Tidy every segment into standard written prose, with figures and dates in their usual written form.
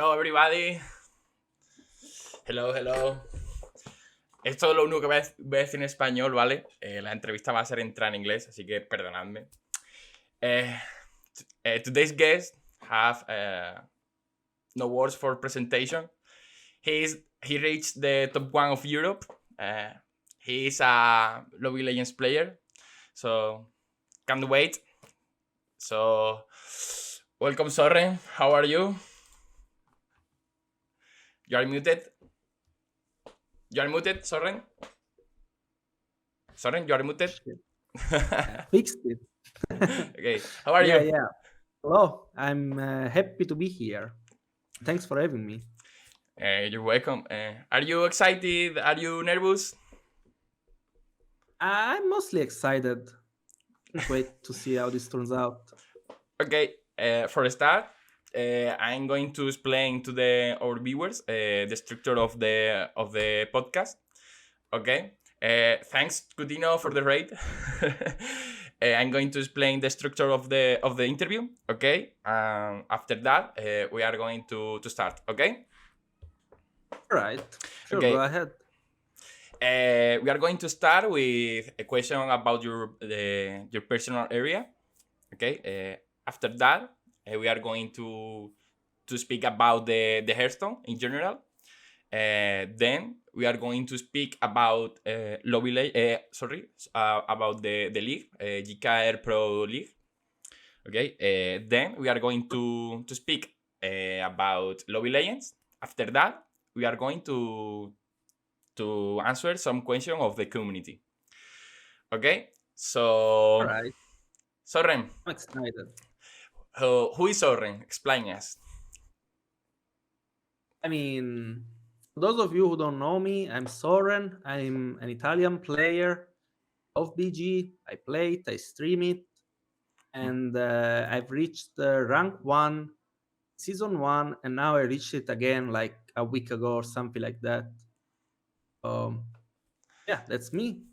Hello everybody. Hello. Esto es lo único que voy a decir en español, ¿vale? La entrevista va a ser entrar en inglés, así que perdonadme. Today's guest have no words for presentation. He reached the top 1 of Europe. He is a Lobby Legends player, so can't wait. So welcome, Sorren. How are you? You are muted. You are muted, Sorren. Sorren, you are muted. I fixed it. Okay, how are you? Yeah. Hello, I'm happy to be here. Thanks for having me. You're welcome. Are you excited? Are you nervous? I'm mostly excited. Can't wait to see how this turns out. Okay, for a start, I'm going to explain to our viewers the structure of the podcast. Okay. Thanks, Coutinho, for the raid. I'm going to explain the structure of the interview. Okay. After that, we are going to start. Okay. All right. Sure, Okay. go ahead. We are going to start with a question about your personal area. Okay. After that, we are going to speak about the Hearthstone in general. Then we are going to speak about about the league, GKR Pro League. Okay. Then we are going to speak about Lobby Legends. After that, we are going to answer some questions of the community. Okay. So, All right. Sorren. I'm excited. Who is Sorren? Explain us. I mean, for those of you who don't know me, I'm Sorren. I'm an Italian player of BG. I play it, I stream it, and I've reached rank 1, season 1, and now I reached it again like a week ago or something like that. Yeah, that's me.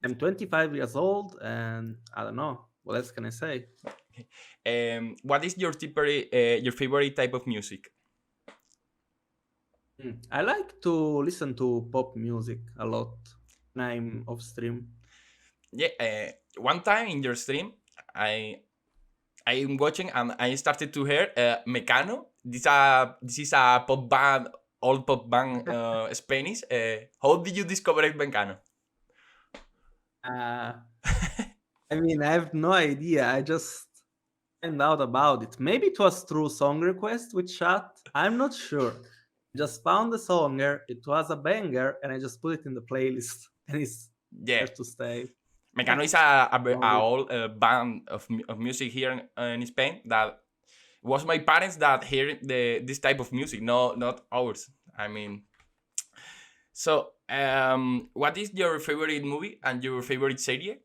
I'm 25 years old, and I don't know what else can I say. What is your favorite type of music? I like to listen to pop music a lot when I'm off stream. Yeah, one time in your stream, I'm watching and I started to hear Mecano. This is a pop band, old pop band, Spanish. How did you discover Mecano? I mean, I have no idea. I just found out about it. Maybe it was through song request with chat. I'm not sure. Just found the songer. It was a banger, and I just put it in the playlist, and it's there to stay. Mecano is a old band of music here in Spain that was my parents that hear this type of music, not ours. I mean, so what is your favorite movie and your favorite series?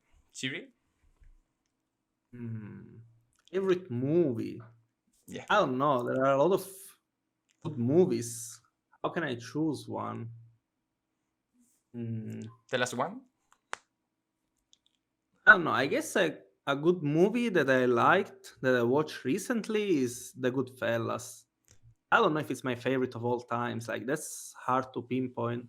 Favorite movie? Yeah, I don't know. There are a lot of good movies. How can I choose one? Tell us one. I don't know. I guess a good movie that I liked, that I watched recently, is The Goodfellas. I don't know if it's my favorite of all times. Like, that's hard to pinpoint.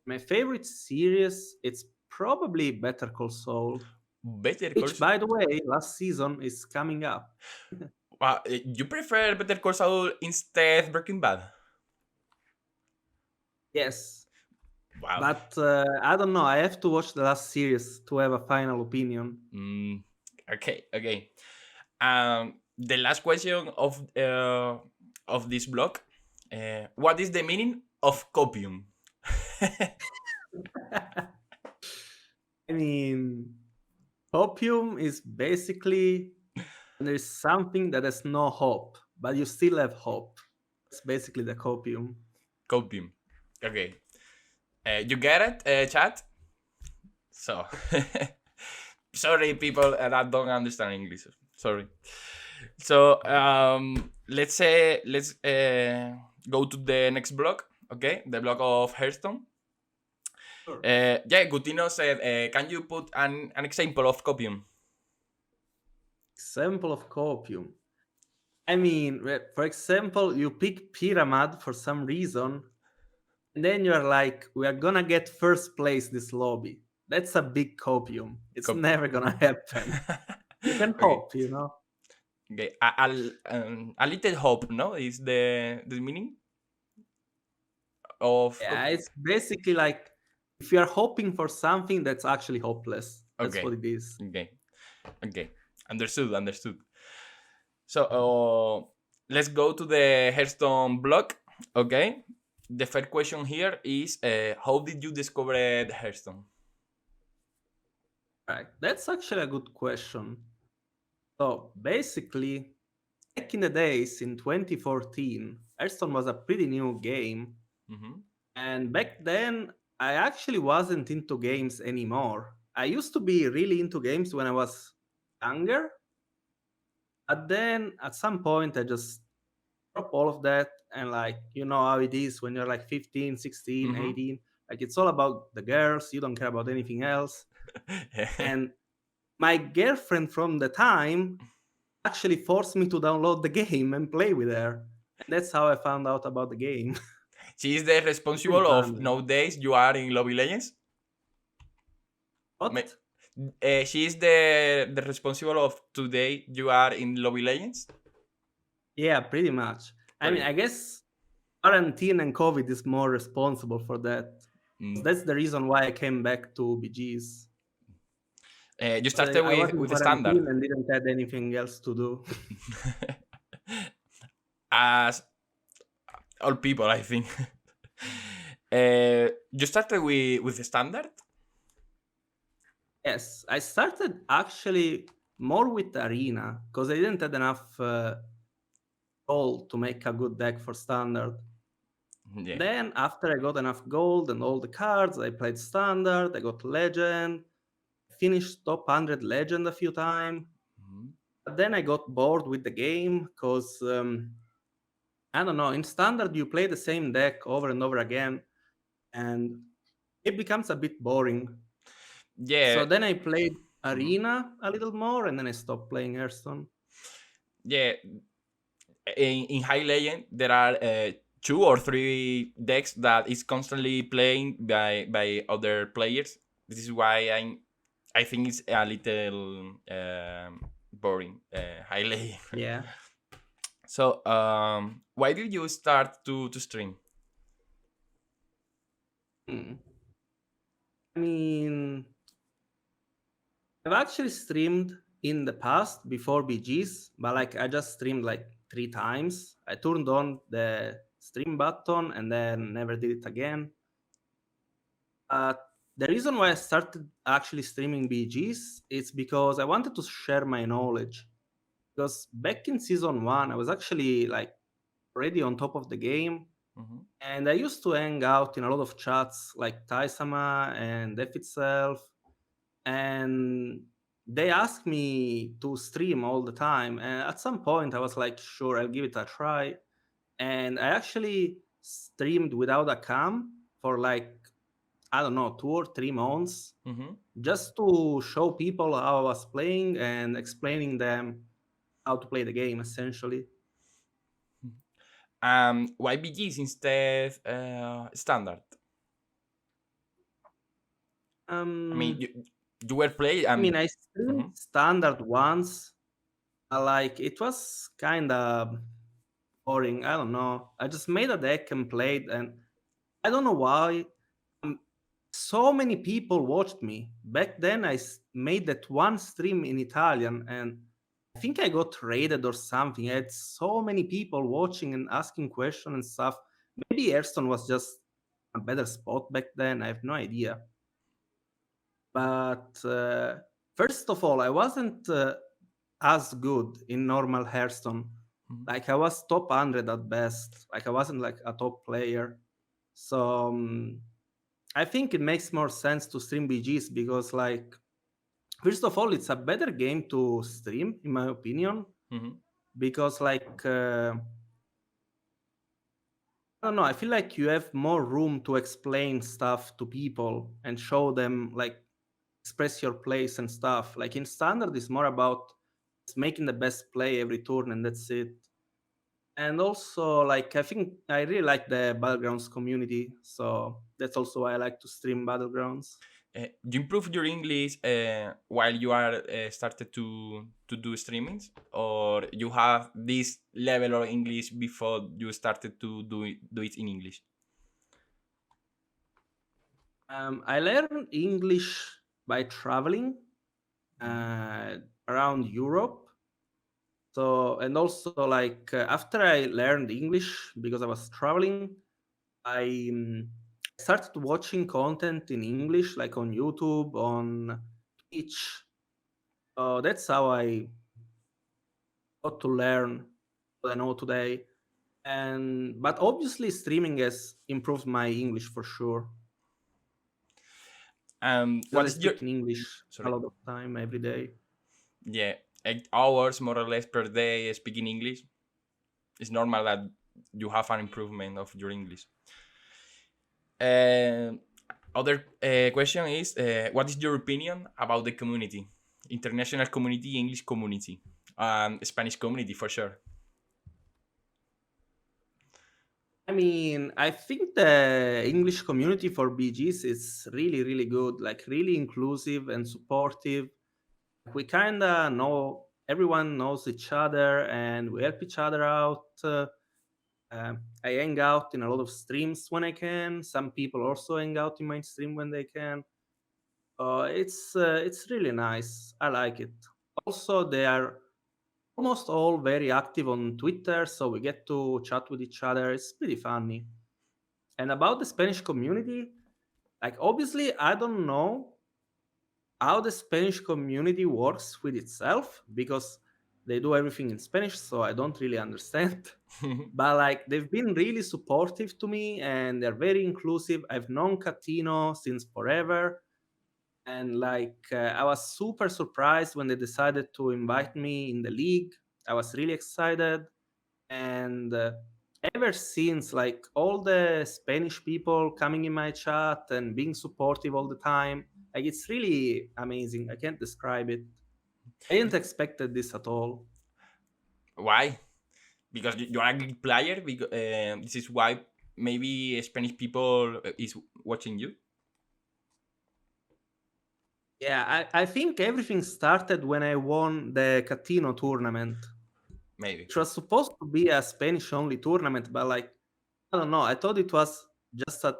My favorite series, it's probably Better Call Saul. Which, by the way, last season is coming up. You prefer Better Call Saul instead Breaking Bad? Yes. Wow. But I don't know. I have to watch the last series to have a final opinion. Okay. The last question of this blog. What is the meaning of copium? I mean, copium is basically there's something that has no hope, but you still have hope. It's basically the copium. Copium. Okay. You get it, chat? So, sorry, people that don't understand English. Sorry. So, let's go to the next block. Okay, the block of Hearthstone. Sure. Coutinho said, can you put an example of copium? Example of copium. I mean, for example, you pick Pyramid for some reason, and then you're like, we are gonna get first place this lobby. That's a big copium. It's Cop- never gonna happen. You can okay. hope, you know? Okay. A little hope, no, is the meaning of Yeah, it's basically like if you're hoping for something that's actually hopeless. That's okay. what it is. Okay. Okay. Understood. So let's go to the Hearthstone blog. Okay. The first question here is how did you discover the Hearthstone? Right. That's actually a good question. So basically, back in the days in 2014, Hearthstone was a pretty new game. Mm-hmm. And back then, I actually wasn't into games anymore. I used to be really into games when I was younger. But then at some point, I just dropped all of that. And like, you know how it is when you're like 15, 16, Mm-hmm. 18. Like, it's all about the girls. You don't care about anything else. And my girlfriend from the time actually forced me to download the game and play with her. And that's how I found out about the game. She is the It's pretty responsible of random. nowadays you are in Lobby Legends. What? She is the responsible of today you are in Lobby Legends. Yeah, pretty much. I mean, Okay. I guess quarantine and COVID is more responsible for that. Mm. That's the reason why I came back to BGs. You So started I was in with the quarantine standard. and didn't have anything else to do. As all people, I think. You started with the standard. Yes, I started actually more with Arena because I didn't have enough gold to make a good deck for standard. Yeah. Then after I got enough gold and all the cards, I played standard, I got legend, finished top 100 legend a few times. Mhm. But then I got bored with the game because I don't know, in standard you play the same deck over and over again and it becomes a bit boring. Yeah. So then I played Mhm. Arena a little more and then I stopped playing Hearthstone. Yeah. In High Legend, there are 2 or 3 decks that is constantly playing by other players. This is why I think it's a little boring. High Legend. Yeah. So, why did you start to stream? Hmm. I mean, I've actually streamed in the past before BGs, but like I just streamed like 3 times. I turned on the stream button and then never did it again. The reason why I started actually streaming BGs is because I wanted to share my knowledge. Because back in season one, I was actually like already on top of the game, Mhm. and I used to hang out in a lot of chats like Taisama and Def itself, and they asked me to stream all the time. And at some point, I was like, sure, I'll give it a try. And I actually streamed without a cam for like, I don't know, 2 or 3 months Mhm. just to show people how I was playing and explaining them how to play the game essentially. Why BGs instead standard? I mean, Um, you were playing I mean, and I streamed mhm. standard once. Like it was kind of boring. I don't know. I just made a deck and played, and I don't know why. Um, so many people watched me back then. Made that one stream in Italian, and I think I got raided or something. I had so many people watching and asking questions and stuff. Maybe Hearthstone was just a better spot back then. I have no idea. But first of all, I wasn't as good in normal Hearthstone. Mhm. Like I was top 100 at best. Like I wasn't like a top player. So I think it makes more sense to stream BGs because like first of all, it's a better game to stream in my opinion Mhm. because like I don't know, I feel like you have more room to explain stuff to people and show them like express your plays and stuff. Like in standard, it's more about just making the best play every turn and that's it. And also, like, I think I really like the Battlegrounds community, so that's also why I like to stream Battlegrounds. You improve your English while you are started to do streamings, or you have this level of English before you started to do it in English? I learned English by traveling around Europe. So, and also, like, after I learned English because I was traveling, I started watching content in English, like on YouTube, on Twitch. That's how I got to learn what I know today. And but obviously, streaming has improved my English for sure because I What's your speak in English a sorry? lot of time every day. Yeah, 8 hours more or less per day speaking English. It's normal that you have an improvement of your English. Other question is, what is your opinion about the community, international community, English community, Spanish community for sure? I mean, I think the English community for BGs is really, really good, like really inclusive and supportive. We kind of know everyone knows each other and we help each other out. I hang out in a lot of streams when I can. Some people also hang out in my stream when they can. It's really nice. I like it. Also, they are almost all very active on Twitter, so we get to chat with each other. It's pretty funny. And about the Spanish community, like obviously, I don't know how the Spanish community works with itself because they do everything in Spanish, so I don't really understand. But like they've been really supportive to me and they're very inclusive. I've known Catino since forever. And like I was super surprised when they decided to invite me in the league. I was really excited. And ever since, like all the Spanish people coming in my chat and being supportive all the time, like it's really amazing. I can't describe it. I didn't expected this at all. Why? Because you are a good player. Because this is why maybe Spanish people is watching you. Yeah, I think everything started when I won the Catino tournament, Maybe. which was supposed to be a Spanish only tournament, but like I don't know. I thought it was just a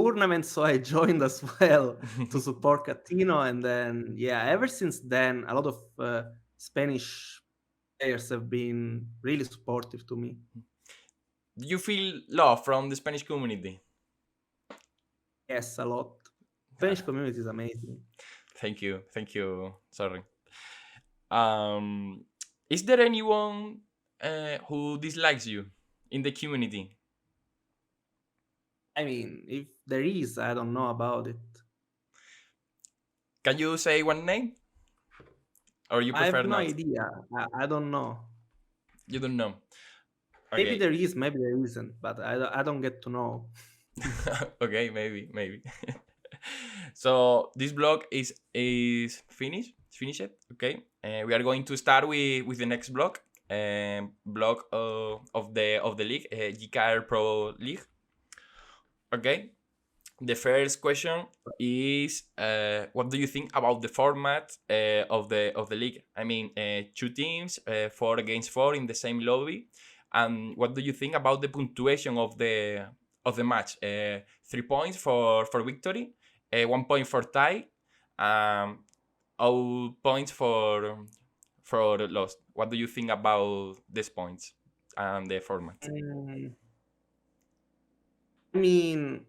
tournament, so I joined as well to support Catino. And then, yeah, ever since then, a lot of Spanish players have been really supportive to me. Do you feel love from the Spanish community? Yes, a lot. Spanish community is amazing. Thank you. Sorry. Um, is there anyone who dislikes you in the community? I mean, if there is, I don't know about it. Can you say one name, or you I prefer have no not? idea. I don't know. You don't know. Maybe Okay. there is, maybe there isn't, but I don't get to know. Okay, maybe. So this blog is finished. Finished. Okay. We are going to start with the next blog. Blog of the league, GKR Pro League. Okay. The first question is what do you think about the format of the league? I mean, 2 teams, 4 against 4 in the same lobby. And what do you think about the punctuation of the match? 3 points for victory, 1 point for tie, 0 points for loss. What do you think about these points and the format? Mm, I mean,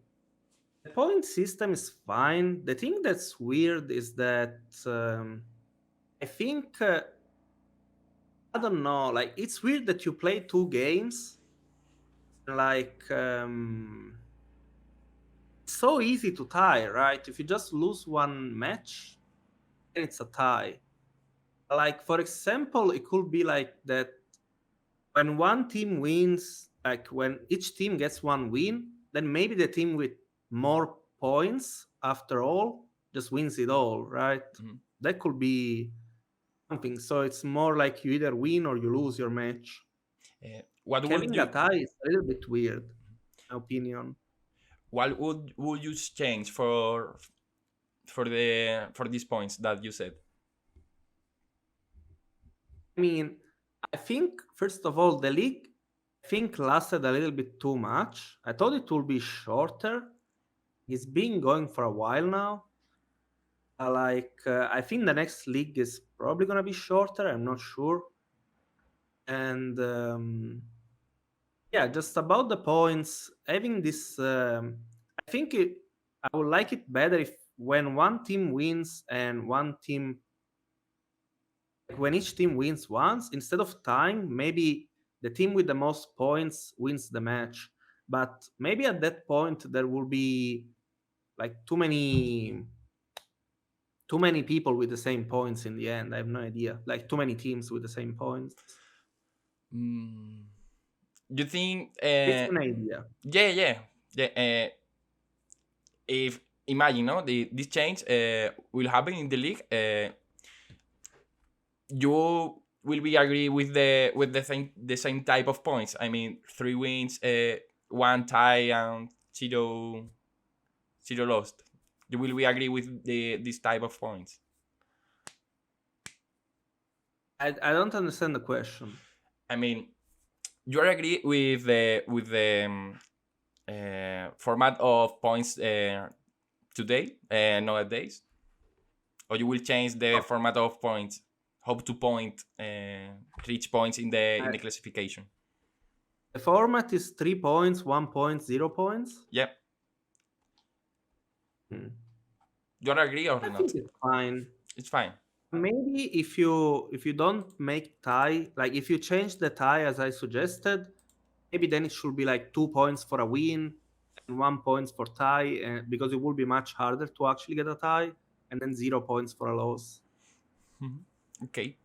the point system is fine. The thing that's weird is that I think I don't know. Like it's weird that you play 2 games. Like it's so easy to tie, right? If you just lose one match, then it's a tie. Like for example, it could be like that when one team wins, like when each team gets one win, then maybe the team with more points after all just wins it all, right? Mhm. That could be something. So it's more like you either win or you lose your match. What would Having you a tie is a little bit weird, in my opinion. what would you change for these points that you said? I mean, I think first of all, the league I think lasted a little bit too much. I thought it would be shorter. It's been going for a while now. I think the next league is probably gonna be shorter. I'm not sure. And yeah, just about the points, having this, I think I would like it better if when one team wins and one team, like when each team wins once, instead of tying, maybe the team with the most points wins the match. But maybe at that point there will be like too many people with the same points in the end. I have no idea. Like too many teams with the same points. Mm, you think? It's an idea. Yeah. If imagine, no, this change will happen in the league. You will be agree with the same type of points. I mean, 3 wins, 1 tie, and 0 lost. You will be agree with this type of points. I don't understand the question. I mean, you are agree with the format of points today nowadays, or you will change the format of points, how to point reach points in the classification. The format is 3 points, 1 point, 0 points. Yeah. You agree or I not? think it's fine. It's fine. Maybe if you don't make tie, like if you change the tie as I suggested, maybe then it should be like 2 points for a win and 1 point for tie, because it will be much harder to actually get a tie, and then 0 points for a loss. Okay.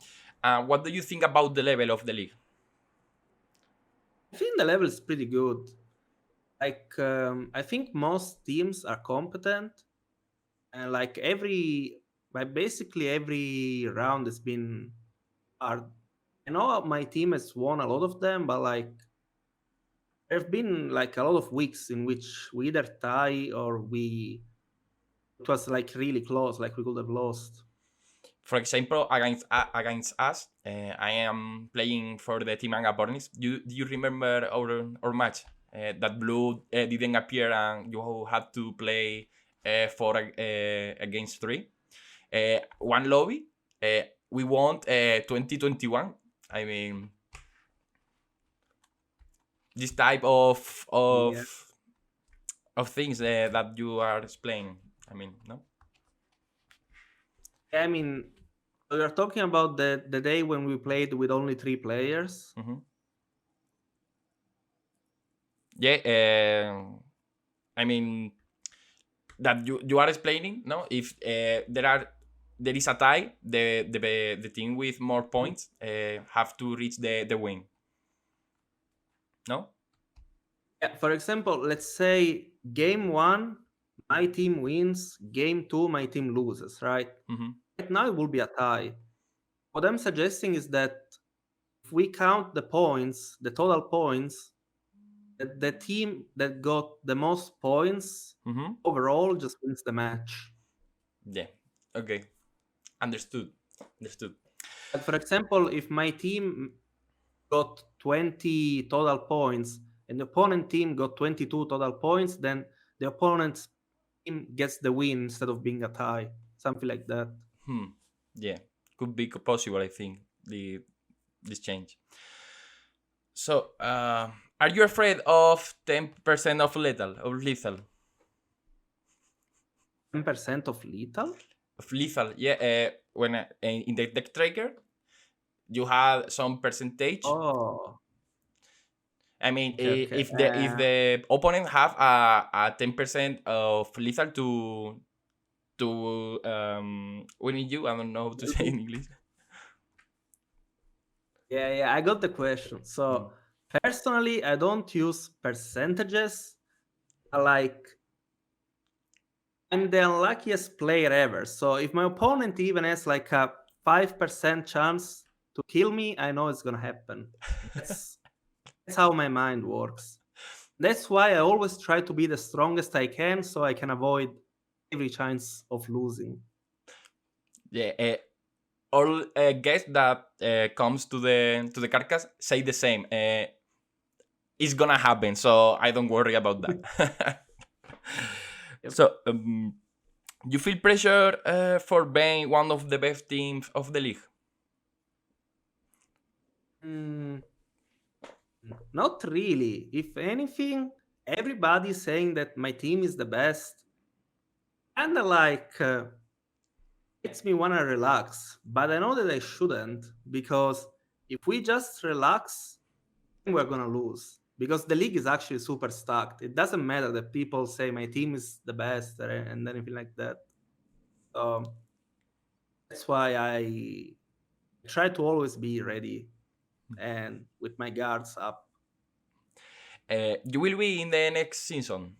What do you think about the level of the league? I think the level is pretty good. Like I think most teams are competent, and like basically every round has been hard. I know my team has won a lot of them, but like there have been like a lot of weeks in which we either tie or it was like really close, like we could have lost. For example, against us, I am playing for the team Agapornis. Do you remember our match? That blue didn't appear and you had to play 4 against 3. One lobby. We won 2021. I mean, this type of things that you are explaining. I mean, no. I mean, we are talking about the day when we played with only 3 players. Yeah. I mean, that you are explaining, no? If there is a tie, the team with more points have to reach the win. No? Yeah, for example, let's say game 1, my team wins. Game 2, my team loses, right? Right now it will be a tie. What I'm suggesting is that if we count the points, the total points, the team that got the most points overall just wins the match. Yeah. Okay. Understood. But for example, if my team got 20 total points and the opponent team got 22 total points, then the opponent's team gets the win instead of being a tie. Something like that. Yeah. Could be possible, I think, this change. So, are you afraid of 10% of lethal? 10% of lethal? Of lethal, yeah. When in the deck tracker, you have some percentage. Oh. I mean, if the opponent have a 10% of lethal to winning you, I don't know how to say in English. Yeah, I got the question. So personally, I don't use percentages. Like, I'm the unluckiest player ever. So if my opponent even has like a 5% chance to kill me, I know it's gonna happen. That's how my mind works. That's why I always try to be the strongest I can, so I can avoid every chance of losing. Yeah, all guests that comes to the CardCast say the same. It's gonna happen, so I don't worry about that. Yep. So, you feel pressure for being one of the best teams of the league? Mm, not really. If anything, everybody's saying that my team is the best. Kinda like makes me wanna relax, but I know that I shouldn't because if we just relax, then we're gonna lose. Because the league is actually super stacked. It doesn't matter that people say my team is the best and anything like that. That's why I try to always be ready and with my guards up. You will be in the next season.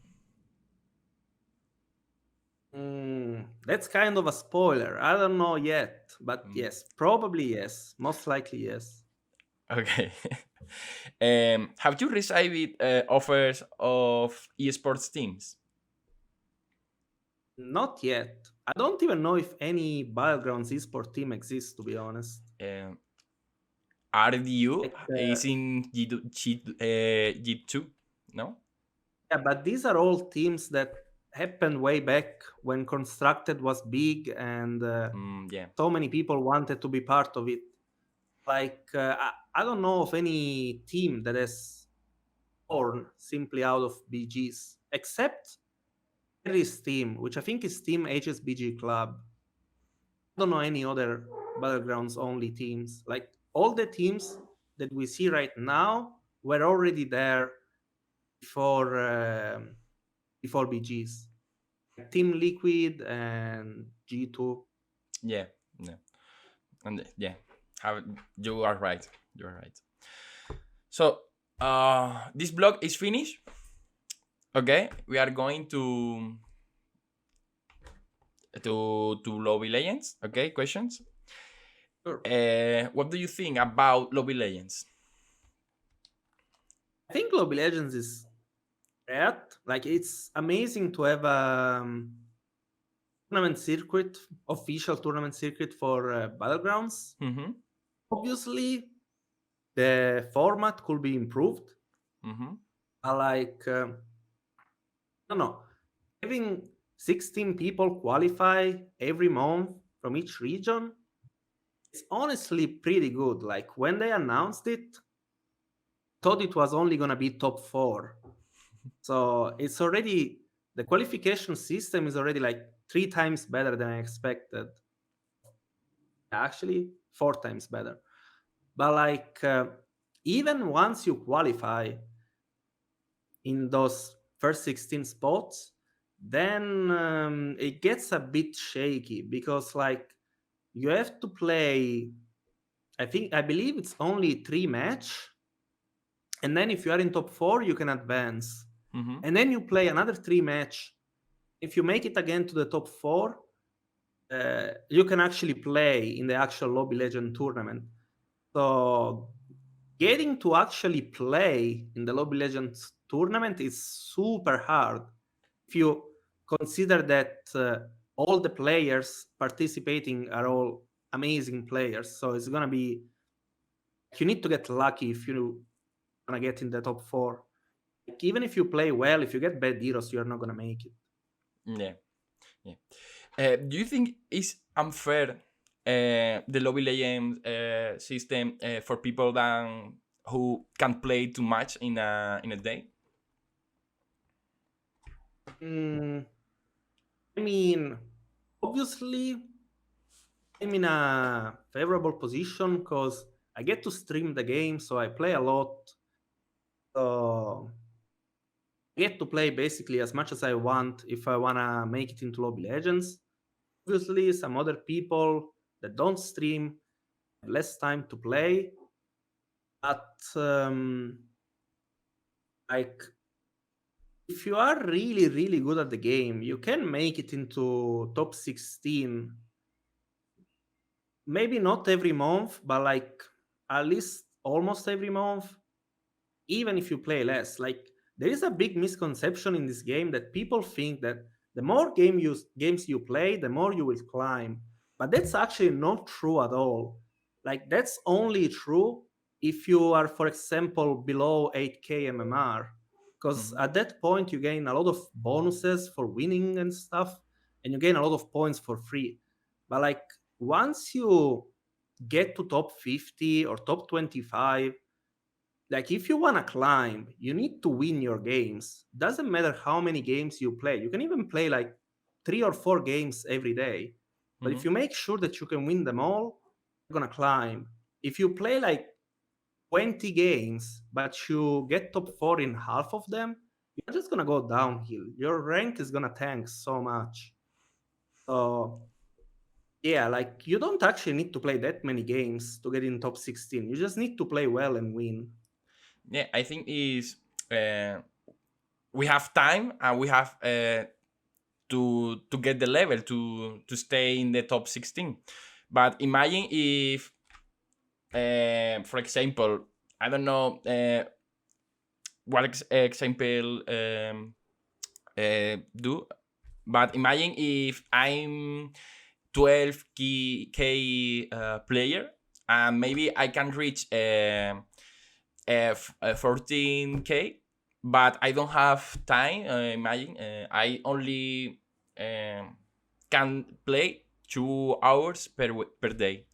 That's kind of a spoiler. I don't know yet, but yes, probably yes. Most likely yes. Okay. Have you received offers of esports teams? Not yet. I don't even know if any Battlegrounds esport team exists, to be honest. RDU Like, is in G2, no? yeah, but these are all teams that happened way back when Constructed was big and Yeah. so many people wanted to be part of it. Like, I don't know of any team that has born simply out of BGs, except Harry's team, which I think is Team HSBG Club. I don't know any other Battlegrounds only teams. Like, all the teams that we see right now were already there before before BGs. Team Liquid and G2. Yeah. Yeah. And yeah, you are right. You are right. So, this blog is finished. Okay, we are going to Lobby Legends. Okay, questions. Sure. What do you think about Lobby Legends? I think Global Legends is great. Like, it's amazing to have a tournament circuit, official tournament circuit for Battlegrounds. Mm-hmm. Obviously, the format could be improved. Mm-hmm. Like, I don't know, having 16 people qualify every month from each region is honestly pretty good. Like, when they announced it, thought it was only gonna be top 4. So it's already, the qualification system is already like 3 times better than I expected. Actually, 4 times better. But like, even once you qualify in those first 16 spots, then it gets a bit shaky because like you have to play, I believe it's only 3 match, and then if you are in top 4 you can advance, Mm-hmm. and then you play another 3 match. If you make it again to the top 4, you can actually play in the actual Lobby Legend tournament. So getting to actually play in the Lobby Legends tournament is super hard if you consider that all the players participating are all amazing players. So it's gonna be, you need to get lucky if you wanna get in the top 4. Like, even if you play well, if you get bad heroes, you're not gonna make it. Yeah. Yeah. Do you think it's unfair the Lobby Legends system for people who can play too much in a day? I mean, obviously, I'm in a favorable position because I get to stream the game, so I play a lot. So I get to play basically as much as I want if I wanna make it into Lobby Legends. Obviously, some other people that don't stream have less time to play, but like, if you are really really good at the game, you can make it into top 16. Maybe not every month, but like at least almost every month. even if you play less. Like, there is a big misconception in this game that people think that the more games you play, the more you will climb. But that's actually not true at all. Like, that's only true if you are, for example, below 8k MMR, because Mhm. at that point you gain a lot of bonuses for winning and stuff, and you gain a lot of points for free. But like, once you get to top 50 or top 25, like, if you want to climb, you need to win your games. Doesn't matter how many games you play. You can even play like 3 or 4 games every day. But if Mhm. you make sure that you can win them all, you're going to climb. If you play like 20 games, but you get top 4 in half of them, you're just going to go downhill. Your rank is going to tank so much. So, yeah, like, you don't actually need to play that many games to get in top 16. You just need to play well and win. Yeah, I think is we have time and we have to get the level to stay in the top 16. But imagine if, for example, I don't know what example do, but imagine if I'm 12k player and maybe I can reach 14k, but I don't have time. Imagine I only can play 2 hours per day.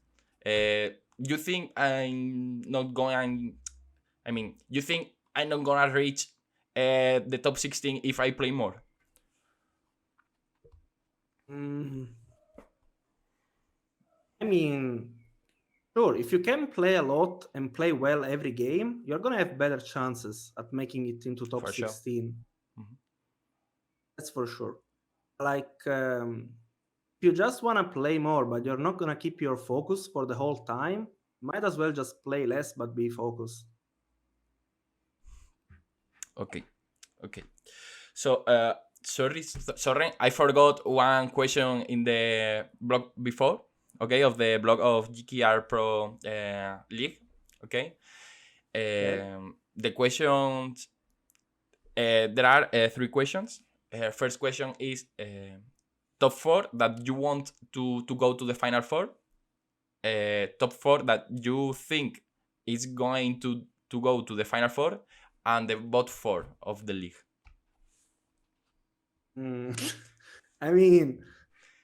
You think I'm not going? I mean, you think I'm not gonna reach the top 16 if I play more? Mm, I mean, sure, if you can play a lot and play well every game, you're gonna have better chances at making it into top For sure. 16. Mhm. That's for sure. Like, if you just wanna play more, but you're not gonna keep your focus for the whole time, might as well just play less but be focused. Okay, okay. So, sorry, Sorren, I forgot one question in the blog before. Okay, of the blog of GKR Pro League. Okay. Okay. The questions. There are 3 questions. First question is top 4 that you want to go to the final 4. Top 4 that you think is going to go to the final 4, and the bot 4 of the league. Mm. I mean,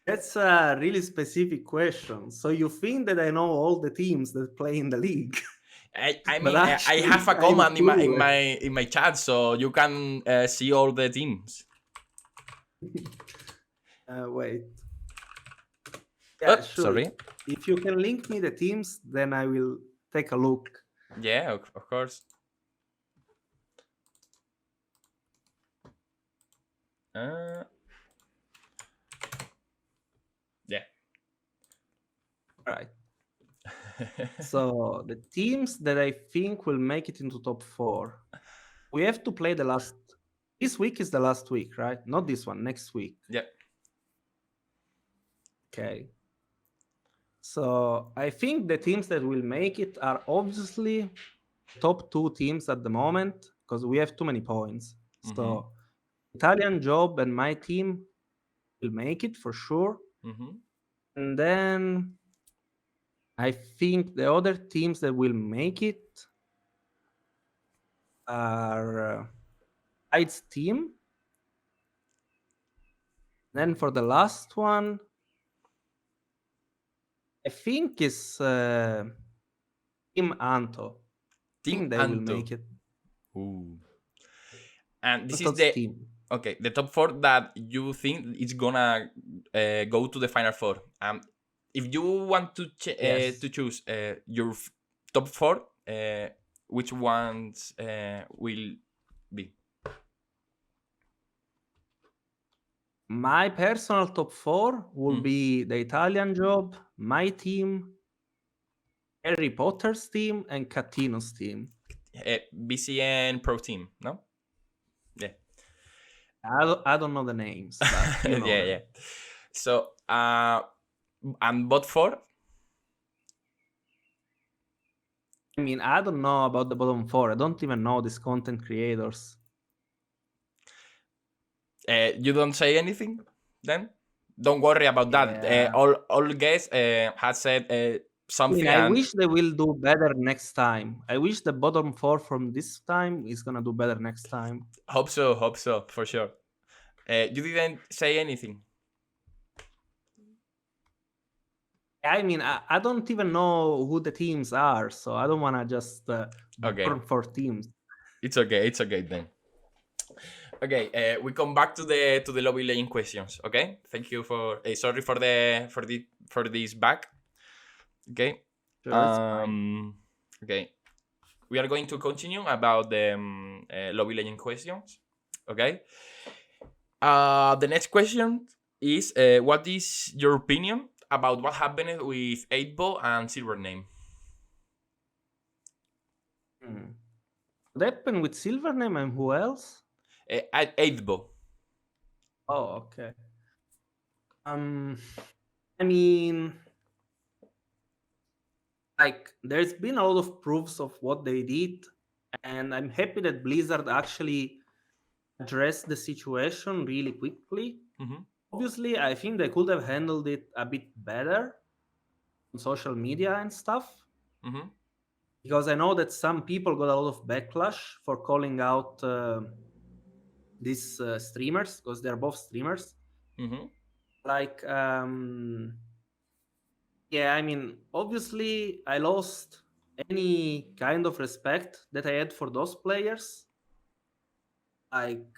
that's a really specific question. So you think that I know all the teams that play in the league? I But mean, I actually, have a I'm command in my in clueless. my in my chat, so you can see all the teams. Wait. Yeah, Oh, sure. sorry. If you can link me the teams, then I will take a look. Yeah, of course. Uh, yeah. All right. So the teams that I think will make it into top 4, we have to play the last. This week is the last week, right? Not this one. Next week. Yeah. Okay. So I think the teams that will make it are obviously top 2 teams at the moment because we have too many points. Mm-hmm. So Italian Job and my team will make it for sure. Mm-hmm. And then I think the other teams that will make it are Tide's team. Then for the last one, I think is Team Anto. I Team think they will Anto. make it. Ooh. And this is Anto's the team. okay, the top 4 that you think is gonna go to the final 4. If you want Yes. to choose your top 4, which ones will be? My personal top 4 will Mm. be the Italian Job, my team, Harry Potter's team, and Catino's team. BCN Pro Team, no? Yeah. I don't know the names, but you know Yeah, them. yeah. So, and bot 4? I mean, I don't know about the bottom four. I don't even know these content creators. You don't say anything then? Don't worry about that. Yeah. All guests has said I something, mean, I and wish they will do better next time. I wish the bottom four from this time is gonna do better next time. hope so for sure. You didn't say anything. I mean, I don't even know who the teams are, so I don't wanna just Okay, burn for teams. it's okay then. Okay, we come back to the lobby lane questions. Okay, thank you for. Sorry for this back. Okay. Sure, that's fine. Okay, we are going to continue about the lobby legend questions. Okay. The next question is, what is your opinion about what happened with 8-Ball and Silver Name? What happened with Silvername and who else? 8-Ball. Oh, okay. I mean, like, there's been a lot of proofs of what they did, and I'm happy that Blizzard actually addressed the situation really quickly. Mm-hmm. Obviously, I think they could have handled it a bit better on social media and stuff, Mm-hmm. because I know that some people got a lot of backlash for calling out these streamers, because they're both streamers. Mm-hmm. Like, yeah, I mean, obviously, I lost any kind of respect that I had for those players. Like,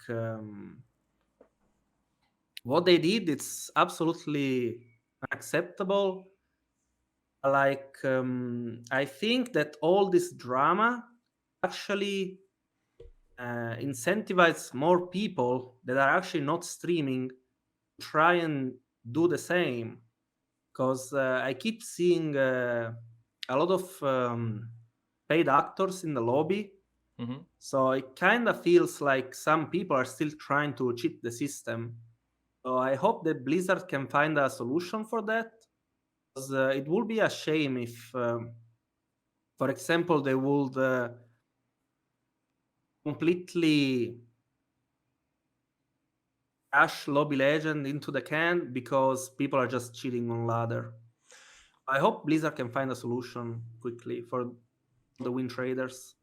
what they did, it's absolutely unacceptable. Like, I think that all this drama actually incentivize more people that are actually not streaming to try and do the same. Because I keep seeing a lot of paid actors in the lobby. Mm-hmm. So it kind of feels like some people are still trying to cheat the system. So I hope that Blizzard can find a solution for that. Because it would be a shame if, for example, they would completely crash Lobby Legend into the can because people are just cheating on ladder. I hope Blizzard can find a solution quickly for the win traders.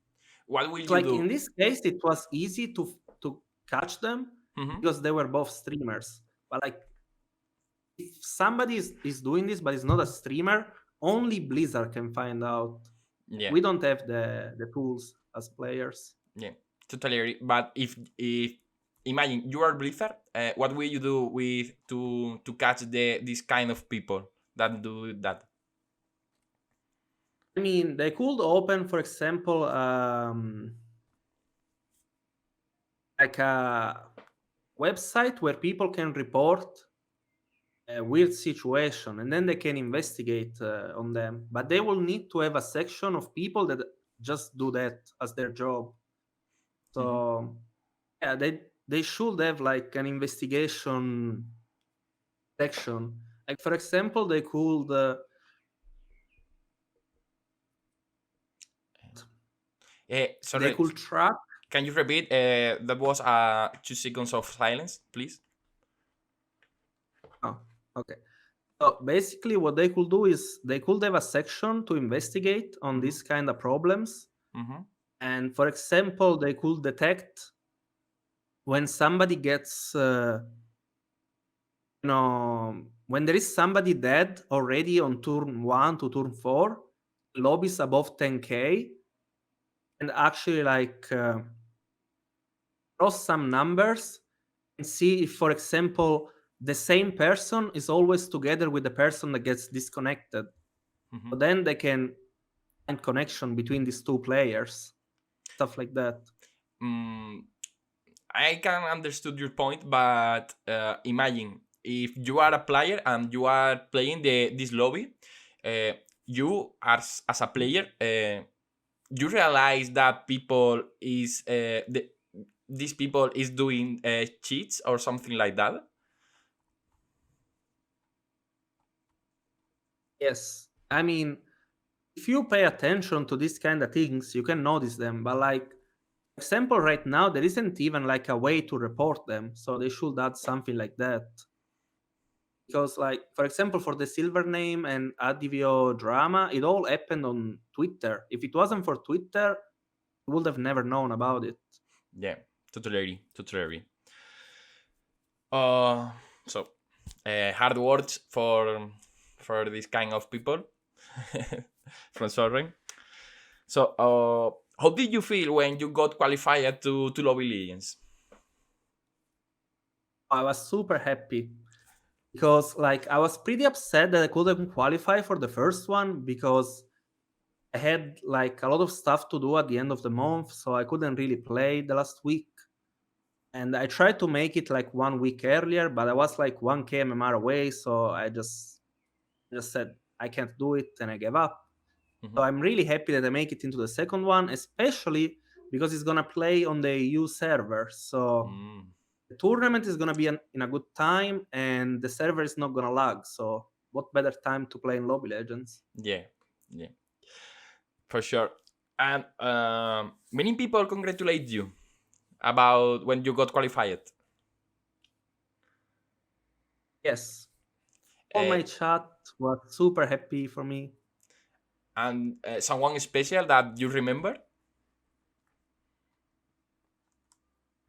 What will you Like do? in this case, it was easy to catch them Mm-hmm. because they were both streamers. But like, if somebody is doing this but is not a streamer, only Blizzard can find out. Yeah. We don't have the tools as players. Yeah. Totally agree. But if imagine you are Blizzard, what will you do with to catch this kind of people that do that? I mean, they could open, for example, like a website where people can report a weird situation and then they can investigate on them. But they will need to have a section of people that just do that as their job. So yeah, they should have like an investigation section. Like for example, they could they Sorry, could track. can you repeat? That was 2 seconds of silence, please. Oh, okay. So basically, what they could do is they could have a section to investigate on these kind of problems. Mm-hmm. And for example, they could detect when somebody gets, when there is somebody dead already on turn 1 to turn 4, lobbies above 10k, and actually like cross some numbers and see if, for example, the same person is always together with the person that gets disconnected. Mm-hmm. So then they can find connection between these two players, stuff like that. I can understood your point, but imagine if you are a player and you are playing this lobby, you as a player, you realize that people is these people is doing cheats or something like that. Yes, I mean, if you pay attention to these kind of things, you can notice them. But like, for example, right now there isn't even like a way to report them, so they should add something like that. Because, like, for example, for the silver name and Adivio drama, it all happened on Twitter. If it wasn't for Twitter, we would have never known about it. Yeah, totally agree. So hard words for this kind of people from Sorren. So how did you feel when you got qualified to Lobby Legends? I was super happy because, like, I was pretty upset that I couldn't qualify for the first one because I had like a lot of stuff to do at the end of the month, so I couldn't really play the last week. And I tried to make it like 1 week earlier, but I was like 1k MMR away, so I just said I can't do it, and I gave up. So I'm really happy that I make it into the second one, especially because it's gonna play on the EU server. So the tournament is gonna be in a good time, and the server is not gonna lag. So what better time to play in Lobby Legends? Yeah, for sure. And many people congratulate you about when you got qualified. Yes, all my chat was super happy for me. And someone special that you remember?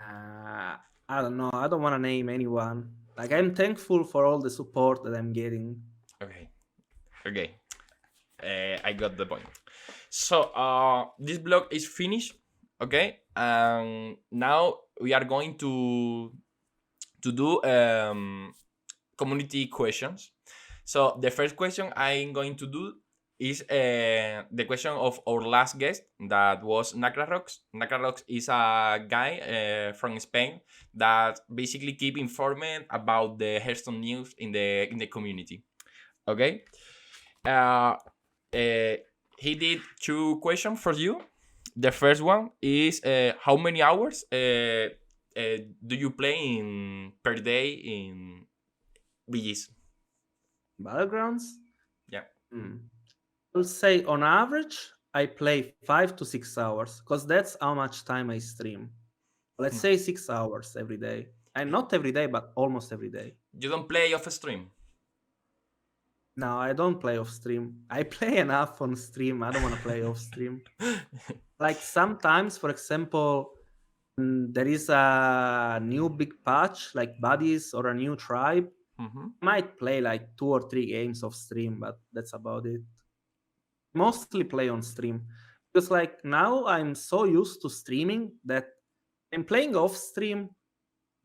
I don't know. I don't want to name anyone. Like, I'm thankful for all the support that I'm getting. Okay. I got the point. So this blog is finished. Okay. And now we are going to do community questions. So the first question I'm going to do is the question of our last guest, that was Nacrarox. Nacrarox is a guy from Spain that basically keep informed about the Hearthstone news in the community. Okay. He did 2 questions for you. The first one is how many hours do you play per day in BGs? Battlegrounds? Yeah. I'll say on average, I play 5 to 6 hours because that's how much time I stream. Let's say 6 hours every day. And not every day, but almost every day. You don't play off stream? No, I don't play off stream. I play enough on stream. I don't want to play off stream. Like sometimes, for example, there is a new big patch like Buddies or a new tribe. I might play like 2 or 3 games off stream, but that's about it. Mostly play on stream because like now I'm so used to streaming that I'm playing off stream.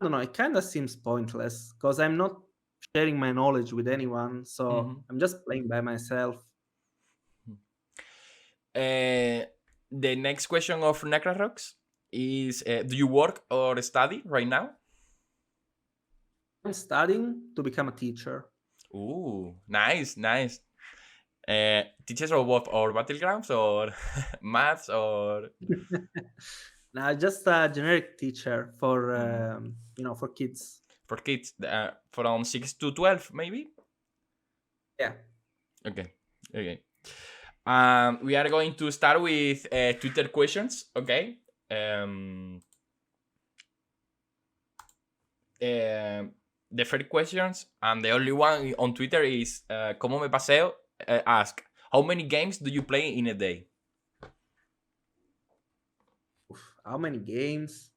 I don't know, it kind of seems pointless because I'm not sharing my knowledge with anyone, so I'm just playing by myself. The next question of Necrarox is do you work or study right now? I'm studying to become a teacher. Ooh, nice. Teachers of what, or Battlegrounds or maths or No, just a generic teacher for for kids. For kids from 6 to 12 maybe? Yeah. Okay. We are going to start with Twitter questions. Okay. The first questions, and the only one on Twitter, is ¿Cómo me paseo? Ask, how many games do you play in a day? How many games?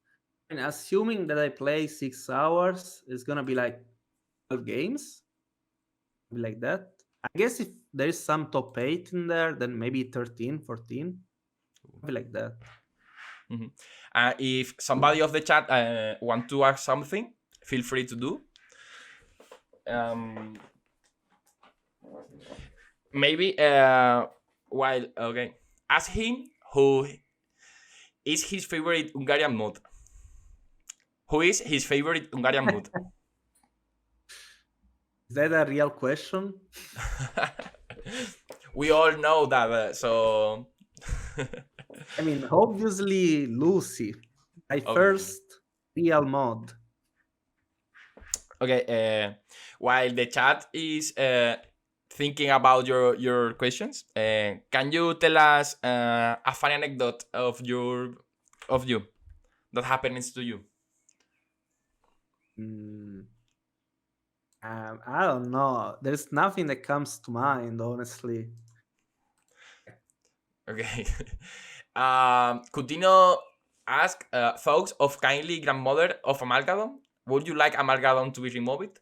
And assuming that I play 6 hours, it's gonna be like 12 games, like that. I guess if there is some top 8 in there, then maybe 13, 14, like that. If somebody of the chat want to ask something, feel free to do. Maybe ask him who is his favorite Hungarian mod. Who is his favorite Hungarian mod? Is that a real question? We all know that, so... I mean, obviously Lucy, my first real mod. Okay, while the chat is thinking about your questions, can you tell us a funny anecdote of you that happens to you? I don't know. There's nothing that comes to mind, honestly. Okay. Coutinho ask thoughts of kindly grandmother of Amalgadon. Would you like Amalgadon to be removed?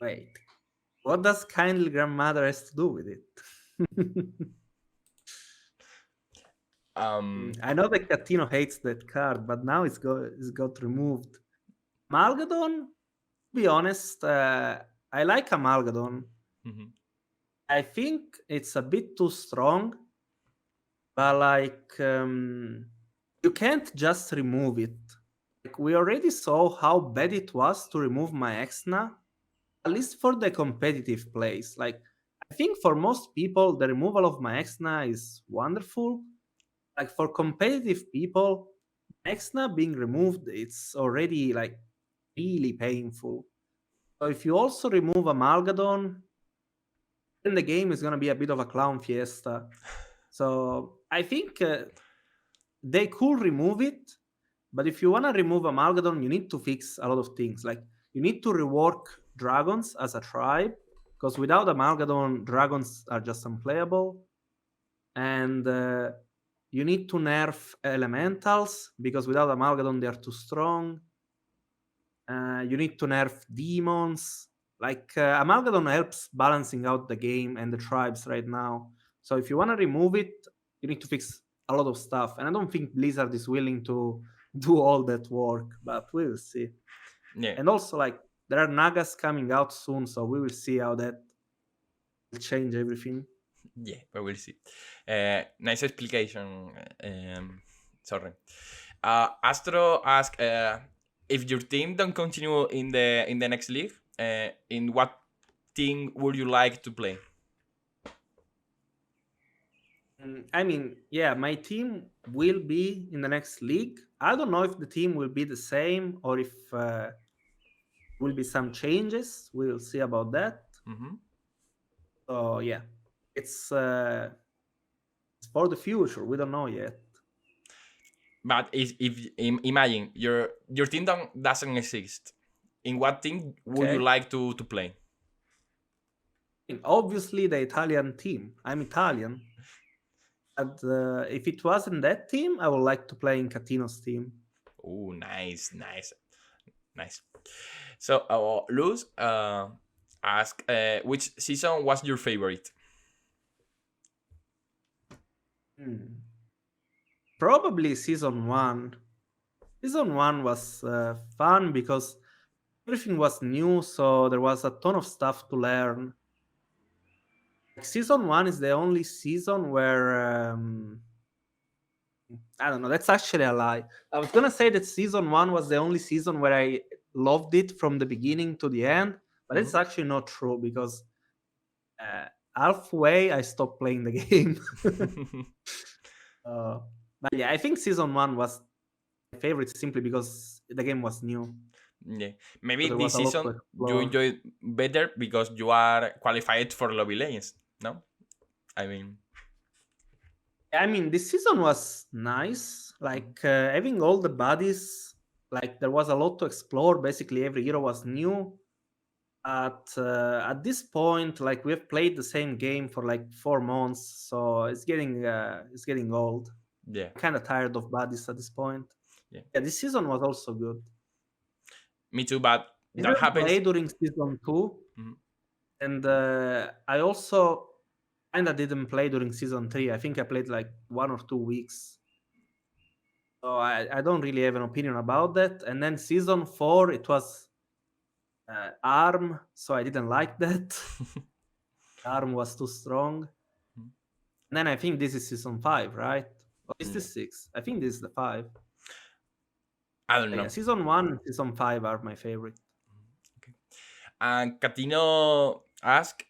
Wait, what does kindly grandmother has to do with it? I know that Catino hates that card, but now it's got removed. Amalgadon, to be honest, I like Amalgadon. Mm-hmm. I think it's a bit too strong, but like you can't just remove it. Like we already saw how bad it was to remove my Exna, at least for the competitive plays. Like I think for most people, the removal of my Exna is wonderful. Like for competitive people, Exna being removed, it's already like really painful. So if you also remove Amalgadon, then the game is gonna be a bit of a clown fiesta. So I think they could remove it, but if you wanna remove Amalgadon, you need to fix a lot of things. Like you need to rework dragons as a tribe, because without Amalgadon, dragons are just unplayable. And you need to nerf elementals, because without Amalgadon, they are too strong. You need to nerf demons. Like Amalgadon helps balancing out the game and the tribes right now. So if you want to remove it, you need to fix a lot of stuff. And I don't think Blizzard is willing to do all that work, but we'll see. Yeah. And also, like, there are Nagas coming out soon, so we will see how that will change everything. Yeah, we will see. Nice explication, Sorren. Astro asked if your team don't continue in the next league, in what team would you like to play? I mean, yeah, my team will be in the next league. I don't know if the team will be the same or if will be some changes. We'll see about that. Mm-hmm. So yeah, it's for the future. We don't know yet. But if imagine your team doesn't exist, in what team would you Okay. like to play? And obviously, the Italian team. I'm Italian. And if it wasn't that team, I would like to play in Catino's team. Oh, nice. So, Luz ask, which season was your favorite? Probably season 1. Season 1 was fun because everything was new, so there was a ton of stuff to learn. Like, season 1 is the only season where I don't know, that's actually a lie. I was gonna say that season 1 was the only season where I loved it from the beginning to the end, but it's actually not true because halfway I stopped playing the game. But yeah, I think season 1 was my favorite simply because the game was new. Yeah, maybe There this was a lot to season you explore. enjoy better because you are qualified for Lobby Legends. No, I mean, This season was nice. Like having all the buddies, like there was a lot to explore. Basically, every hero was new. At this point, like we've played the same game for like 4 months, so it's getting old. yeah, Kind of tired of buddies at this point. yeah, Yeah, this season was also good. me too. But I that didn't happens. play during season 2, Mhm. and I also kind of didn't play during season 3. I think I played like 1 or 2 weeks. So I don't really have an opinion about that. And then season 4, it was ARM, so I didn't like that. ARM was too strong. Mhm. And then I think this is season 5, right? Or is Yeah. this 6? I think this is the 5. I don't know. Yeah, season 1 and season 5 are my favorite. Okay. And Catino ask,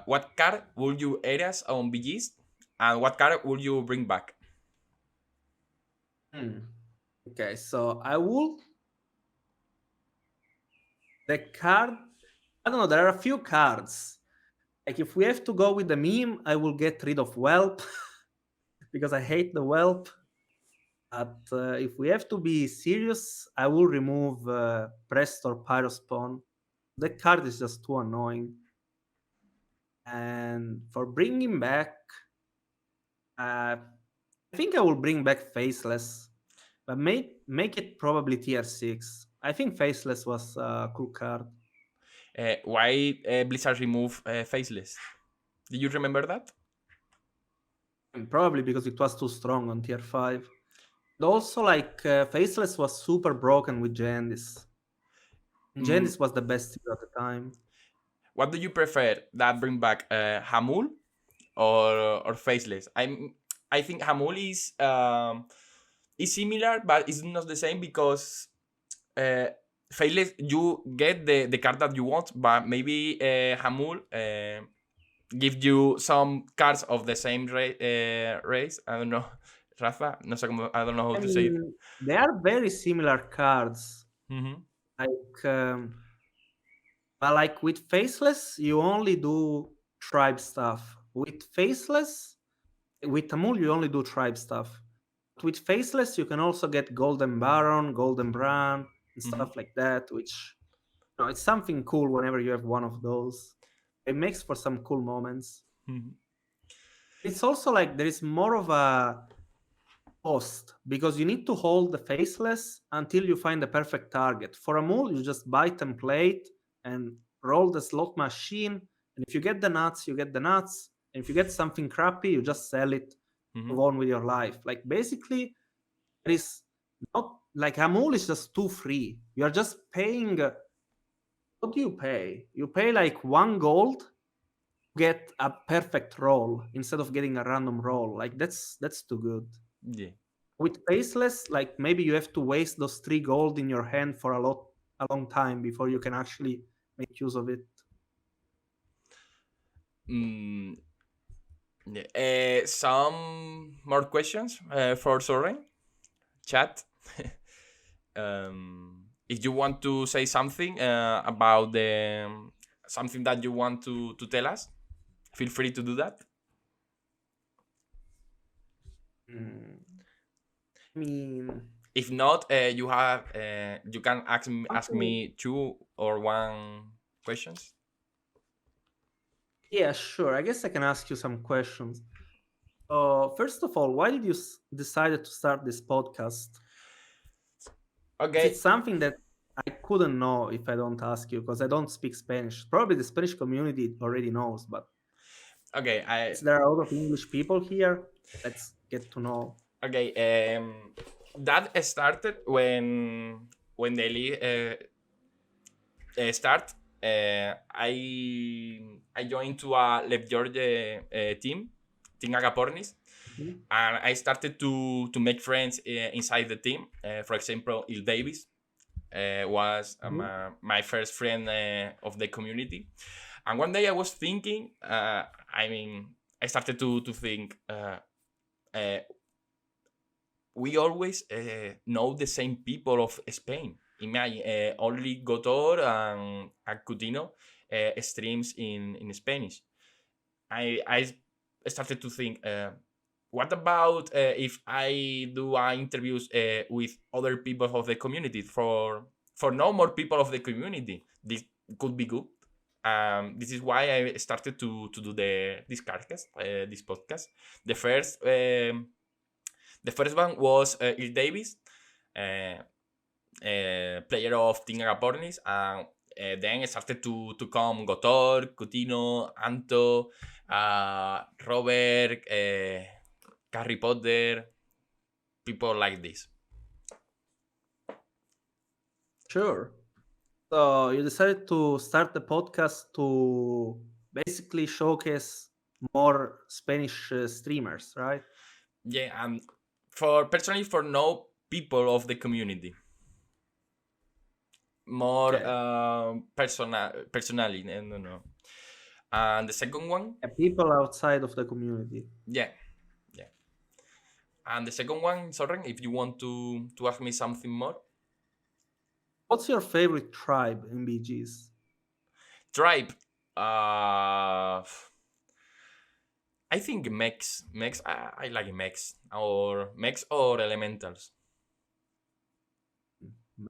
what card would you areas on BGs, and what card would you bring back? Okay, so I will. The card I don't know. There are a few cards. Like if we have to go with the meme, I will get rid of Whelp because I hate the Whelp. But if we have to be serious, I will remove Prest or Pyrospawn. That card is just too annoying. And for bringing back, I think I will bring back Faceless, but make it probably tier 6. I think Faceless was a cool card. Why Blizzard remove Faceless? Do you remember that? And probably because it was too strong on tier 5. And also, like, Faceless was super broken with Jandis. Jandis was the best hero at the time. What do you prefer? That bring back Hamul or Faceless? I think Hamul is similar, but it's not the same because Faceless you get the card that you want, but maybe Hamul give you some cards of the same race. I don't know. Rafa, no sé cómo, I don't know how to say it. They are very similar cards. But like with Faceless, you only do tribe stuff. With Tamul, you only do tribe stuff. But with Faceless, you can also get Golden Baron, Golden Brand, and stuff like that, which it's something cool whenever you have one of those. It makes for some cool moments. It's also like there is more of a cost because you need to hold the Faceless until you find the perfect target. For a mule, you just buy template and roll the slot machine, and if you get the nuts, you get the nuts, and if you get something crappy, you just sell it, move on with your life. Like basically, there is not like a mule is just too free. You are just paying. What do you pay? You pay like 1 gold to get a perfect roll instead of getting a random roll. Like that's too good. Yeah. With Faceless, like maybe you have to waste those 3 gold in your hand for a long time before you can actually make use of it. Some more questions for Sorren chat. If you want to say something about the something that you want to tell us, feel free to do that. I mean, if not, you can ask me 2 or 1 questions. Yeah, sure. I guess I can ask you some questions. First of all, why did you decide to start this podcast? Okay. It's something that I couldn't know if I don't ask you because I don't speak Spanish. Probably the Spanish community already knows, but okay, there are a lot of English people here. Let's get to know. Okay, that started when the league start. I joined to a Left Georgia team Agapornis, and I started to make friends inside the team. For example, Il Davis was my first friend of the community. And one day I was thinking, I started to think, we always know the same people of Spain. Imagine, only Gotor and Coutinho streams in Spanish. I started to think, what about if I do interviews with other people of the community for no more people of the community? This could be good. This is why I started to do this CardCast, this podcast. The first one was Il Davis, player of Team Agapornis, and then it started to come Gotor, Coutinho, Anto, Robert, Harry Potter, people like this. Sure. So you decided to start the podcast to basically showcase more Spanish streamers, right? Yeah, and personally for no people of the community. More personally, no. And the second one, people outside of the community. Yeah. And the second one, Sorren, if you want to ask me something more. What's your favorite tribe in BGs? Tribe. Uh, I think mechs. Mechs. I like mechs or elementals.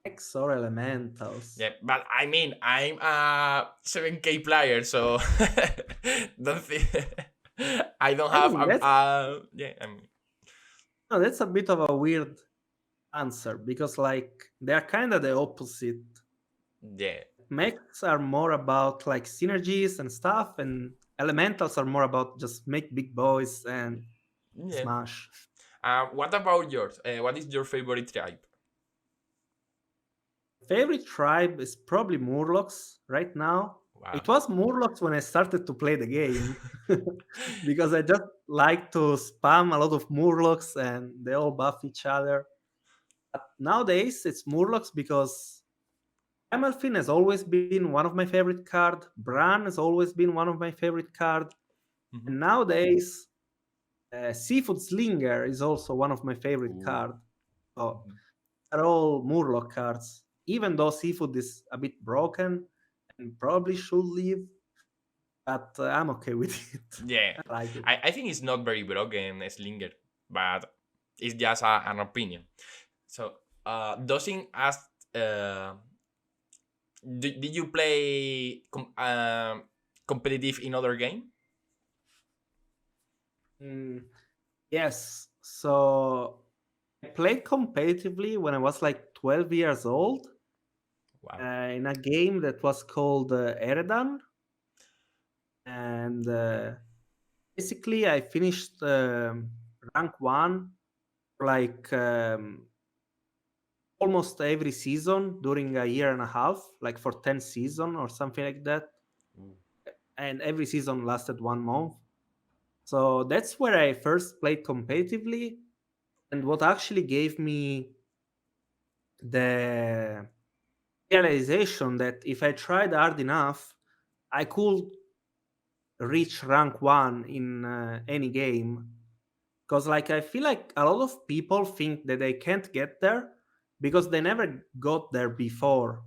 Mechs or elementals? Yeah, but I mean, I'm a 7K player, so don't think I don't I have mean, yeah. I mean, no, that's a bit of a weird answer because, like, they are kind of the opposite. yeah, Mechs are more about like synergies and stuff, and elementals are more about just make big boys and yeah. smash. What about yours? What is your favorite tribe? Favorite tribe is probably Murlocs right now. Wow. It was Murlocs when I started to play the game because I just like to spam a lot of Murlocs and they all buff each other. But nowadays it's Murlocs because Amalfin has always been one of my favorite card. Bran has always been one of my favorite card. Mhm. And nowadays Seafood Slinger is also one of my favorite Ooh. card. So Mhm. they're all Murloc cards. Even though Seafood is a bit broken and probably should leave, but I'm okay with it. Yeah, I like it. I think it's not very broken, Slinger, but it's just an opinion. So, Dosing asked, did you play competitive in other game? Mm, yes. So I played competitively when I was like 12 years old Wow. in a game that was called Eredan. And basically, I finished rank one like almost every season during a year and a half, like for 10 season or something like that. Ooh. And every season lasted 1 month. So that's where I first played competitively. And what actually gave me the realization that if I tried hard enough, I could reach rank one in any game. Because, like, I feel like a lot of people think that they can't get there because they never got there before.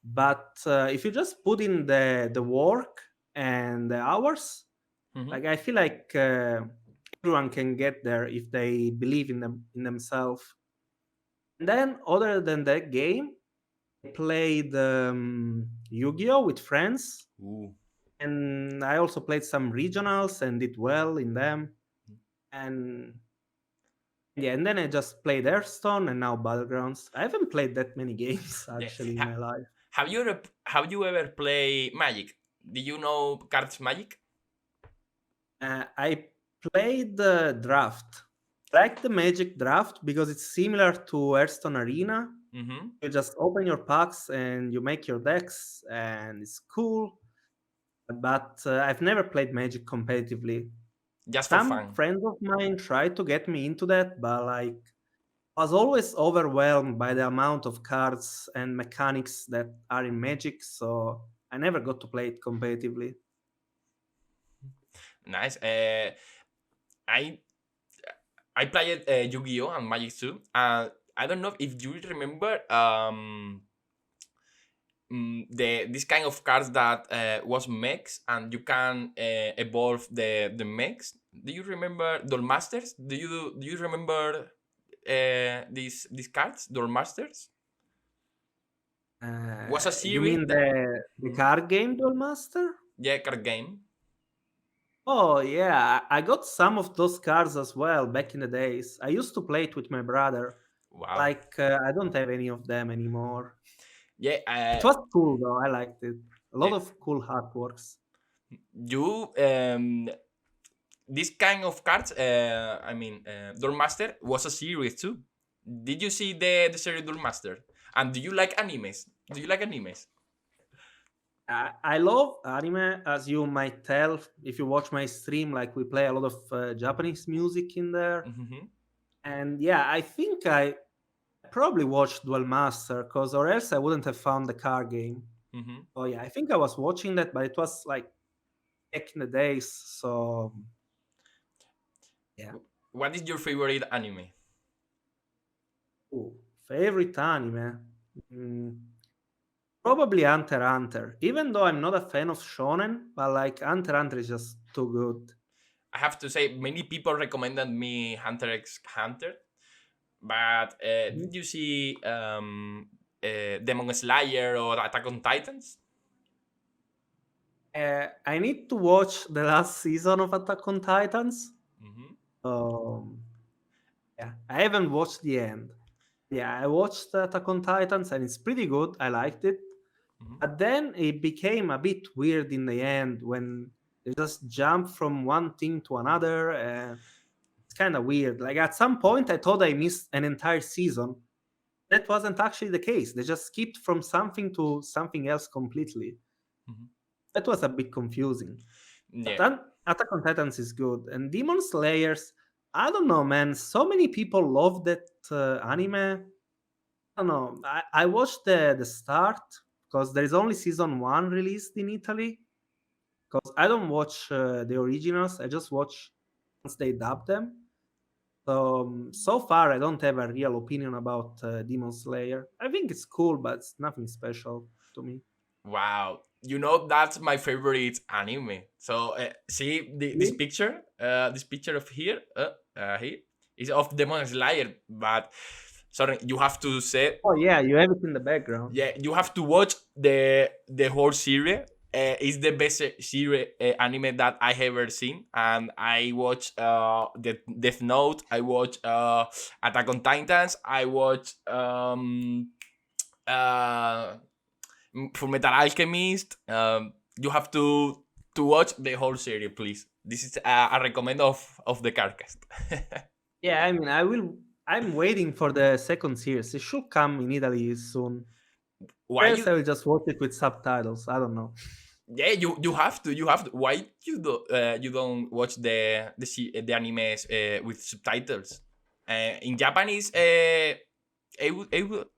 But if you just put in the work and the hours, Mhm. like I feel like everyone can get there if they believe in themselves. And then, other than that game, I played Yu-Gi-Oh with friends, Ooh. and I also played some regionals and did well in them. And yeah, and then I just played Hearthstone and now Battlegrounds. I haven't played that many games Yeah. actually in my life. Have you ever play Magic? Do you know cards Magic? I played the draft. I like the Magic draft because it's similar to Hearthstone Arena. Mm-hmm. You just open your packs and you make your decks, and it's cool. But I've never played Magic competitively. Just for Some fun. friends of mine tried to get me into that, but like I was always overwhelmed by the amount of cards and mechanics that are in Magic, so I never got to play it competitively. Nice. I I played Yu-Gi-Oh and Magic too. I don't know if you remember the this kind of cards that was mechs and you can evolve the mechs. Do you remember Duelmasters? Do you remember these cards Duelmasters? Was a You series mean that the Mhm. card game, Duel Master? Yeah, card game. Oh yeah, I got some of those cards as well back in the days. I used to play it with my brother. Wow. Like I don't have any of them anymore. Yeah. It was cool though. I liked it. A lot Yeah. of cool artworks. You this kind of cards. I mean, Duelmaster was a series too. Did you see the series Duelmaster? And do you like animes? Do you like animes? I love anime, as you might tell if you watch my stream. Like we play a lot of Japanese music in there, Mm-hmm. and yeah, I think I probably watched Duel Master, cause or else I wouldn't have found the car game. Mm-hmm. Oh yeah, I think I was watching that, but it was like back in the days. So yeah. What is your favorite anime? Ooh, favorite anime. Mm, Probably Hunter x Hunter. Even though I'm not a fan of shonen, but like Hunter x Hunter is just too good. I have to say, many people recommended me Hunter x Hunter, but did you see Demon Slayer or Attack on Titans? I need to watch the last season of Attack on Titans. Yeah, I haven't watched the end. Yeah, I watched Attack on Titans and it's pretty good. I liked it. But then it became a bit weird in the end when they just jump from one thing to another. It's kind of weird. Like at some point, I thought I missed an entire season. That wasn't actually the case. They just skipped from something to something else completely. That was a bit confusing. Yeah. But Attack on Titans is good. And Demon Slayers, I don't know, man. So many people love that anime. I don't know. I watched the start because there is only season 1 released in Italy. Because I don't watch the originals. I just watch once they dub them. So far, I don't have a real opinion about Demon Slayer. I think it's cool, but it's nothing special to me. Wow, you know that's my favorite anime. So see this picture, this picture of here is of Demon Slayer. But sorry, you have to say. Oh yeah, you have it in the background. Yeah, you have to watch the whole series. It's the best series anime that I have ever seen, and I watch the Death Note. I watch Attack on Titans. I watch Full Metal Alchemist. You have to watch the whole series, please. This is a recommend of the CardCast. Yeah, I mean, I'm waiting for the second series. It should come in Italy soon. Why Else you? I will just watch it with subtitles. I don't know. Yeah, you have to. Why you don't watch the animes with subtitles? In Japanese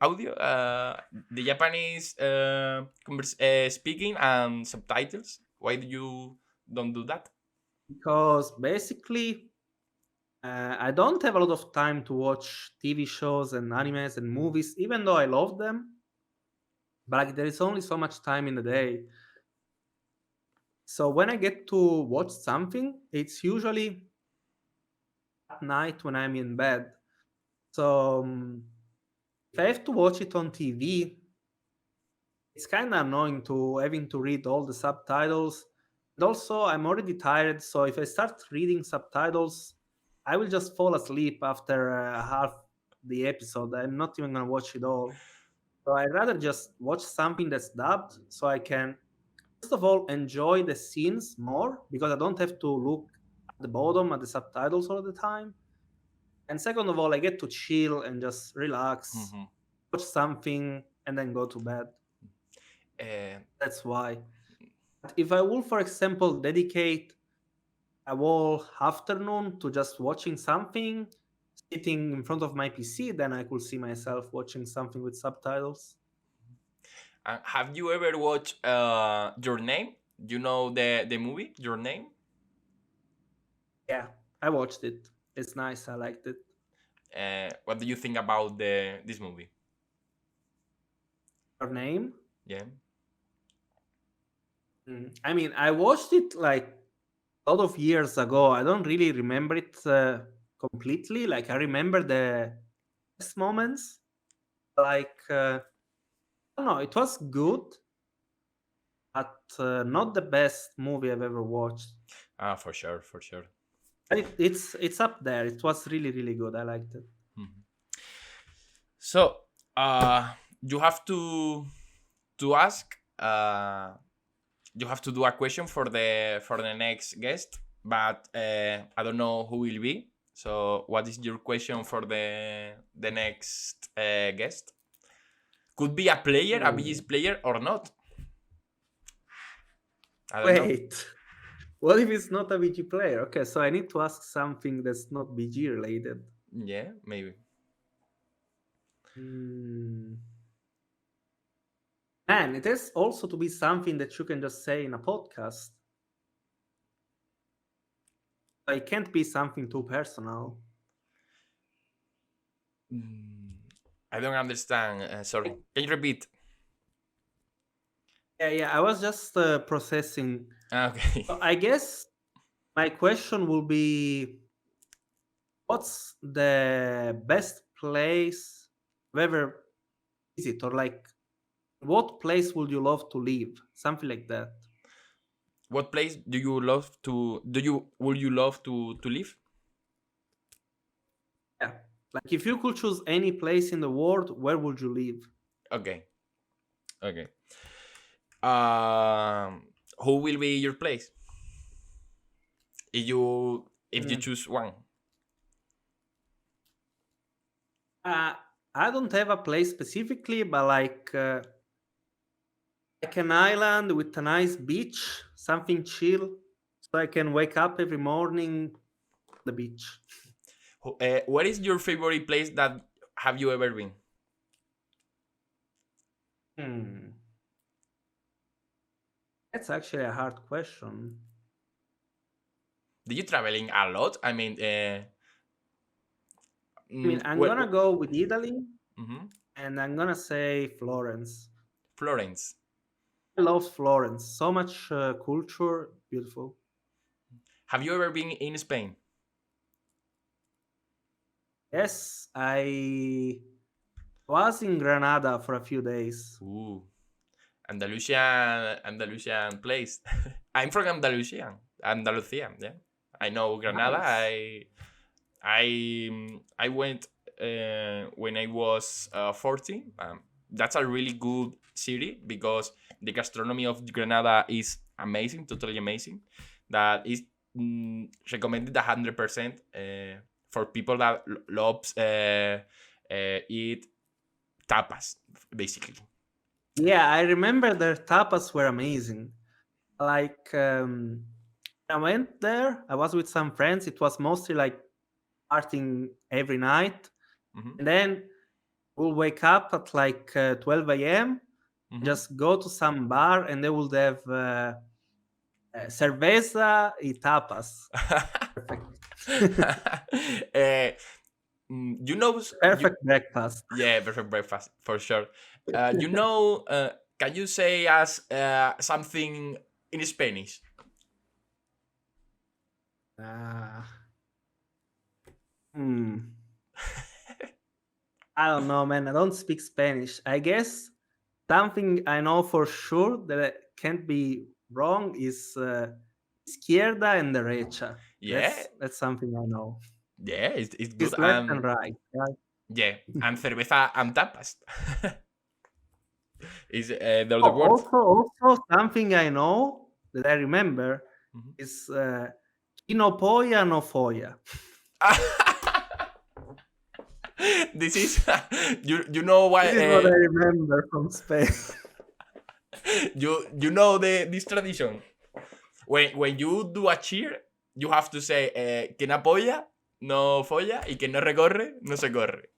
audio, the Japanese speaking and subtitles. Why do you don't do that? Because basically, I don't have a lot of time to watch TV shows and animes and movies, even though I love them. But like, there is only so much time in the day. So when I get to watch something, it's usually at night when I'm in bed. So if I have to watch it on TV, it's kind of annoying to having to read all the subtitles. And also, I'm already tired, so if I start reading subtitles, I will just fall asleep after half the episode. I'm not even gonna watch it all. So I'd rather just watch something that's dubbed, so I can first of all enjoy the scenes more because I don't have to look at the bottom at the subtitles all the time. And second of all, I get to chill and just relax, watch something, and then go to bed. That's why. If I will, for example, dedicate a whole afternoon to just watching something, sitting in front of my PC, then I could see myself watching something with subtitles. Have you ever watched Your Name? You know the movie Your Name? Yeah, I watched it. It's nice. I liked it. What do you think about this movie? Your Name? Yeah. I mean, I watched it like a lot of years ago. I don't really remember it completely. Like, I remember the best moments. Like, I don't know, it was good, but not the best movie I've ever watched. For sure. It's up there. It was really, really good. I liked it. So, you have to ask. You have to do a question for the next guest, but I don't know who will be. So, what is your question for the next guest? Could be a player, a BG's player, or not. I don't know. Wait, what if it's not a BG player? Okay, so I need to ask something that's not BG related. Yeah, maybe. Man, it has also to be something that you can just say in a podcast. It can't be something too personal. I don't understand. Sorry. Can you repeat? Yeah. I was just processing. Okay. So I guess my question will be, what's the best place you've ever visit, or like what place would you love to live? Something like that. What place do you love to? Do you would you love to live? Yeah. Like if you could choose any place in the world, where would you live? Okay. Okay. Um, who will be your place if you Mm. choose one? Uh, I don't have a place specifically, but like an island with a nice beach, something chill, so I can wake up every morning on the beach. What is your favorite place that have you ever been? Hmm. That's actually a hard question. Did you traveling a lot? I mean, I mean, I'm where, gonna go with Italy, mhm. and I'm gonna say Florence. Florence. I love Florence. So much culture, beautiful. Have you ever been in Spain? Yes, I was in Granada for a few days. Ooh, Andalusian place. I'm from Andalusia. Yeah, I know Granada. Nice. I went when I was 14. That's a really good city because the gastronomy of Granada is amazing, totally amazing. That is recommended 100% for people that loves eat tapas, basically. Yeah, I remember their tapas were amazing. Like, I went there, I was with some friends. It was mostly like partying every night. Hmm. And then we'll wake up at like 12 a.m., Hmm. just go to some bar, and they would have cerveza y tapas. Perfect. uh, you know, you, Perfect breakfast. yeah, perfect breakfast for sure. Can you say us something in Spanish? Ah, hmm. I don't know, man. I don't speak Spanish. I guess something I know for sure that I can't be wrong is izquierda and derecha. Yeah, That's something I know. yeah, it's good. It's left and right. Right? Yeah, and cerveza and tapas is the Oh, other word. also something I know that I remember Mhm. is chi no polla no folla. This is you know why This is what I remember from Spain. you know this tradition when you do a cheer you have to say quien apoya no folla y quien no recorre no se corre.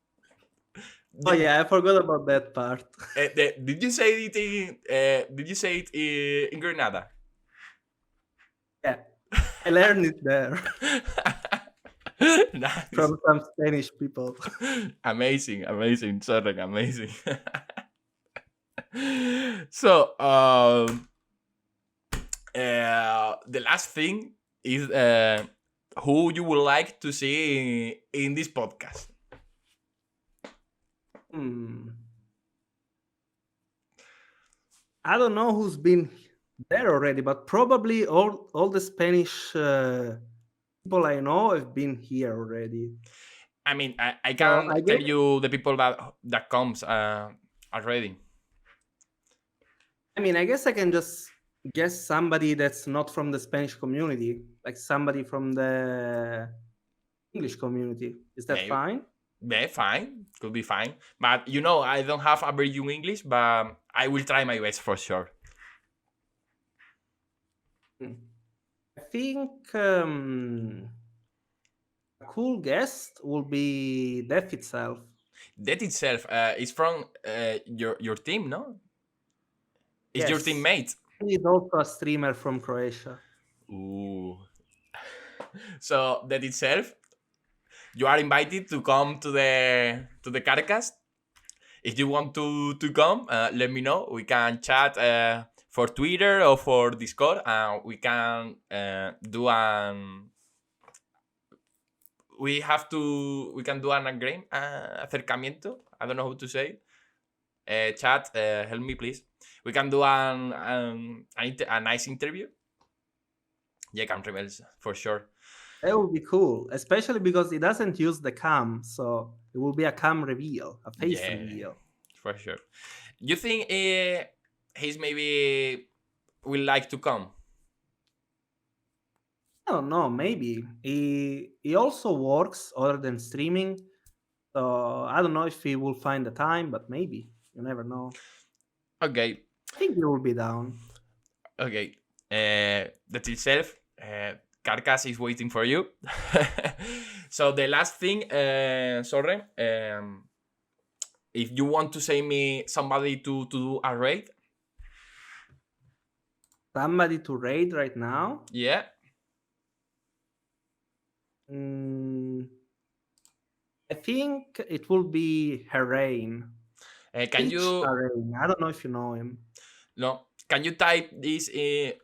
Oh Did, yeah, I forgot about that part. did you say it in Grenada? Yeah, I learned it there Nice. from some Spanish people. Amazing, Sorren, amazing. So, the last thing is who you would like to see in this podcast. Hmm. I don't know who's been there already, but probably all the Spanish people I know have been here already. I mean, I So can I tell guess you the people that comes already. I can just guess somebody that's not from the Spanish community, like somebody from the English community. Is that Yeah, fine? yeah, fine, could be fine. But I don't have a very good English, but I will try my best for sure. Hmm. I think a cool guest will be Death itself. That itself is from your team, no? Is your Yes, teammate? he's also a streamer from Croatia. Ooh. So that itself, you are invited to come to the CardCast. If you want to come, let me know. We can chat for Twitter or for Discord, and we can do an. We can do an acercamiento. I don't know how to say. Chat, help me please. We can do a nice interview. Yeah, cam rebels for sure. That would be cool, especially because it doesn't use the cam, so it will be a cam reveal, a face reveal. For sure. You think he's maybe will like to come? I don't know, maybe. He also works other than streaming, so I don't know if he will find the time, but maybe. You never know. Okay. I think he will be down. Okay. That's itself. CardCast is waiting for you. So the last thing, Sorren, if you want to say me somebody to do a raid. Somebody to raid right now? Yeah. I think it will be Herain. Can you? Herain. I don't know if you know him. No. Can you type this?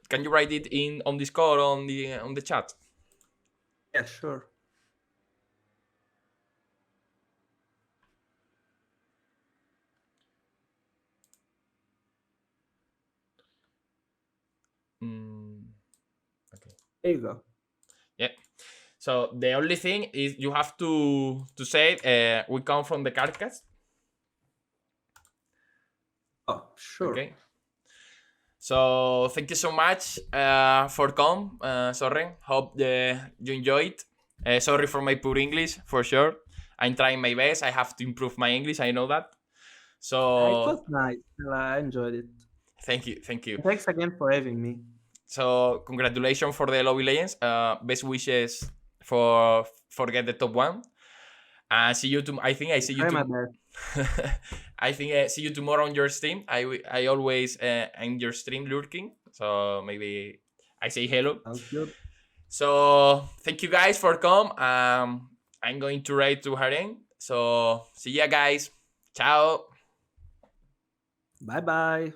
Can you write it in on Discord on the chat? Yeah, sure. Okay. There you go. Yeah. So the only thing is you have to say we come from the CardCast. Oh, sure. Okay. So thank you so much for come, Sorren. Hope you enjoyed. Sorry for my poor English, for sure. I'm trying my best. I have to improve my English. I know that. So it was nice. I enjoyed it. Thank you. Thanks again for having me. So congratulations for the Lobby Legends. Best wishes for get the top one. And see you I think I see you tomorrow. I think see you tomorrow on your stream. I always in your stream lurking. So maybe I say hello. Sounds good. So thank you guys for come. I'm going to raid to Haren. So see ya guys. Ciao. Bye bye.